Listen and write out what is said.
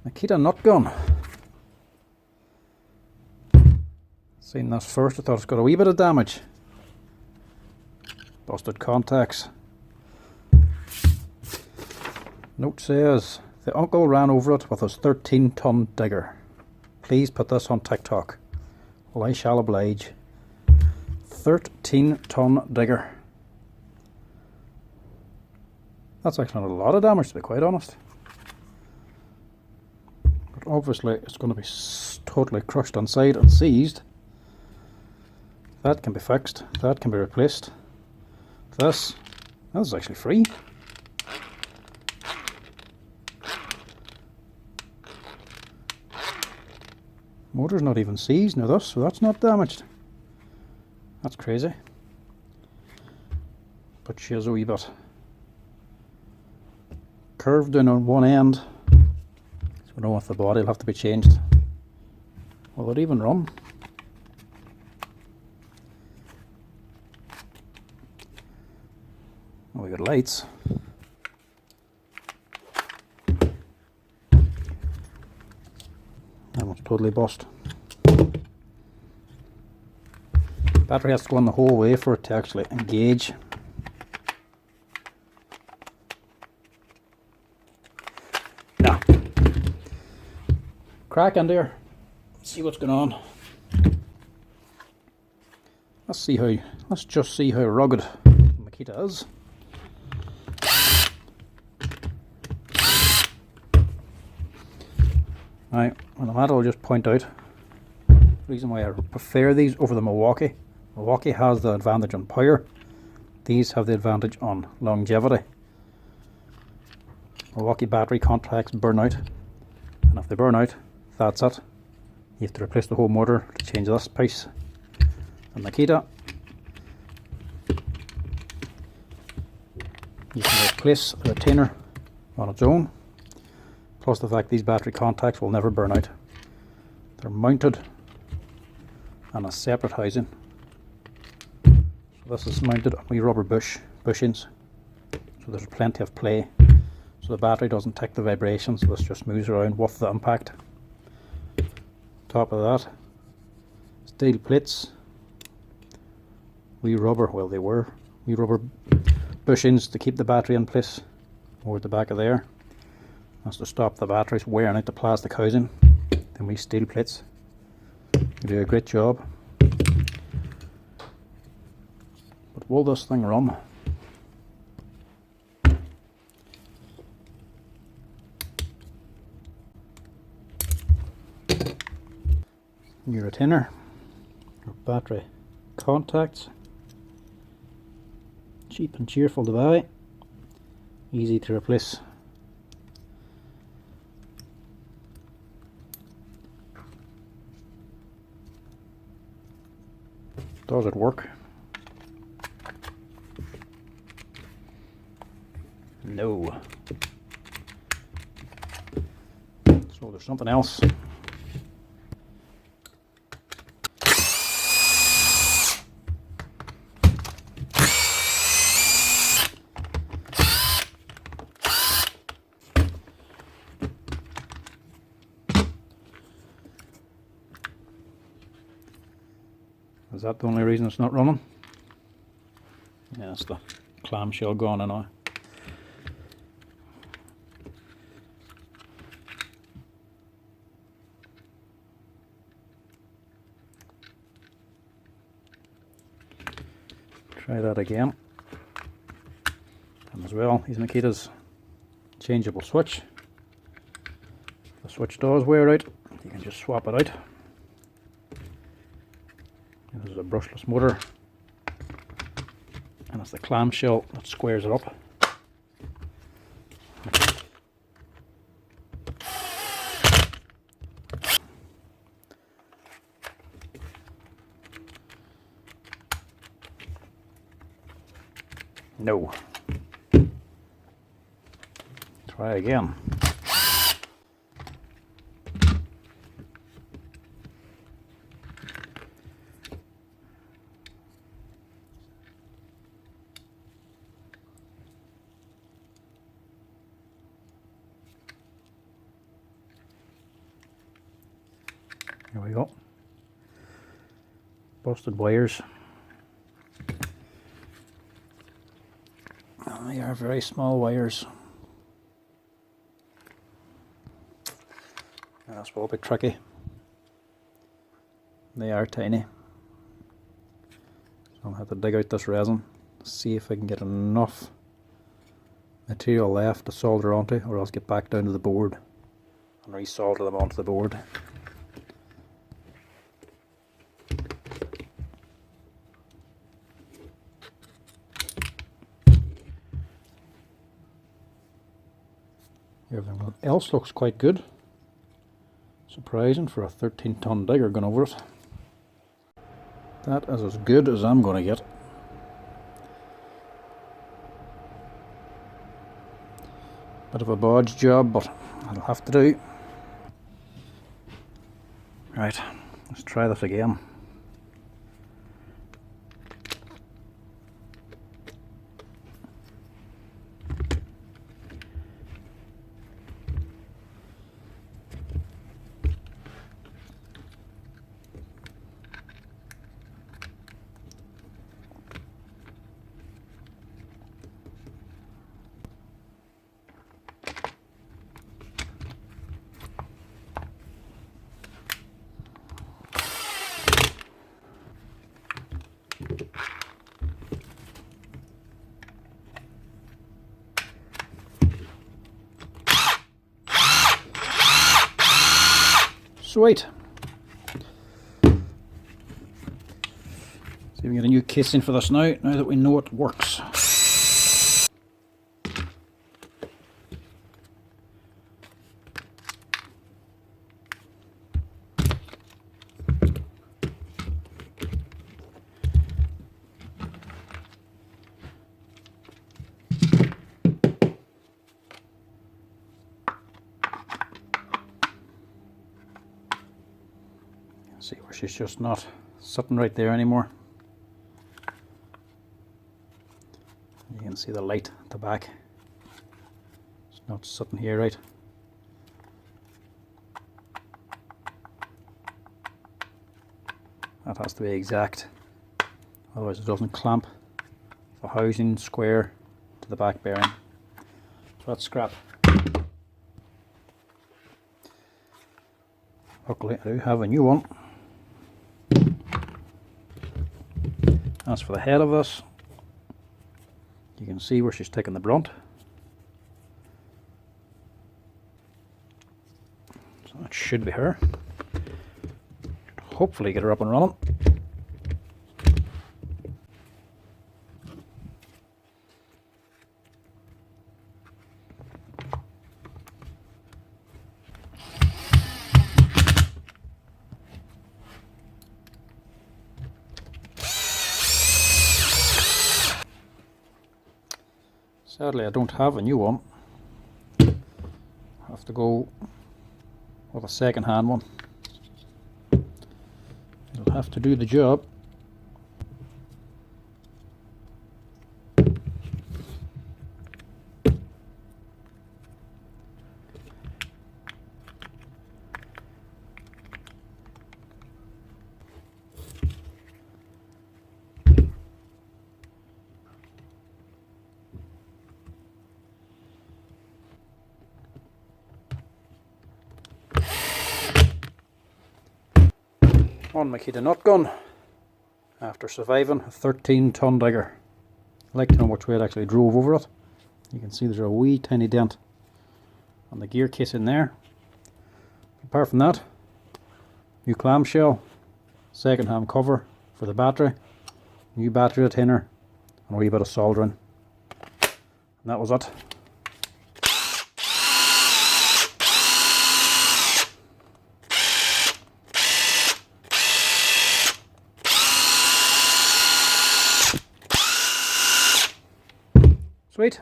Makita Nut Gun. Seen this first, I thought it's got a wee bit of damage. Busted contacts. Note says, the uncle ran over it with his 13-ton digger. Please put this on TikTok. Well, I shall oblige. 13-ton digger. That's actually not a lot of damage, to be quite honest. But obviously it's going to be totally crushed inside and seized. That can be fixed. That can be replaced. This is actually free. Motor's not even seized now, so that's not damaged. That's crazy. But she is a wee bit curved in on one end. So I know if the body will have to be changed. Will it even run? Oh, we got lights. That one's totally bust. Battery has to go on the whole way for it to actually engage. Now, crack in there. See what's going on. Let's just see how rugged Makita is. Now, on the matter, I'll just point out the reason why I prefer these over the Milwaukee. Milwaukee has the advantage on power. These have the advantage on longevity. Milwaukee battery contacts burn out, and if they burn out, that's it. You have to replace the whole motor to change this piece. And Makita, you can replace the retainer on its own. Plus the fact these battery contacts will never burn out. They're mounted on a separate housing. So this is mounted on wee rubber bushings. So there's plenty of play. So the battery doesn't take the vibrations, so this just moves around with the impact. Top of that, steel plates. Wee rubber bushings to keep the battery in place over the back of there. That's to stop the batteries wearing out the plastic housing. Then we steel plates. You do a great job. But will this thing run? Your retainer, your battery contacts. Cheap and cheerful to buy. Easy to replace. Does it work? No. So there's something else. Is that the only reason it's not running? Yeah, it's the clamshell gone now. Try that again. And as well, these Makita's changeable switch. If the switch does wear out, you can just swap it out. This is a brushless motor, and it's the clamshell that squares it up. No. Try again. Here we go. Busted wires. And they are very small wires. That's will be tricky. They are tiny. So I'll have to dig out this resin, see if I can get enough material left to solder onto, or else get back down to the board and resolder them onto the board. Everything else looks quite good. Surprising for a 13-ton digger going over it. That is as good as I'm going to get. Bit of a bodge job, but it'll have to do. Right, let's try this again. Sweet. See if we can get a new casing for this now that we know it works. See where she's just not sitting right there anymore. You can see the light at the back. It's not sitting here right. That has to be exact, otherwise it doesn't clamp the housing square to the back bearing. So that's scrap. Luckily I do have a new one. As for the head of this, you can see where she's taking the brunt. So that should be her. Hopefully get her up and running. Sadly I don't have a new one. I have to go with a second hand one. It'll have to do the job. On Makita Nut Gun, after surviving a 13-ton digger. I'd like to know which way it actually drove over it. You can see there's a wee tiny dent on the gear case in there. Apart from that, new clamshell, second hand cover for the battery, new battery retainer, and a wee bit of soldering. And that was it. Sweet.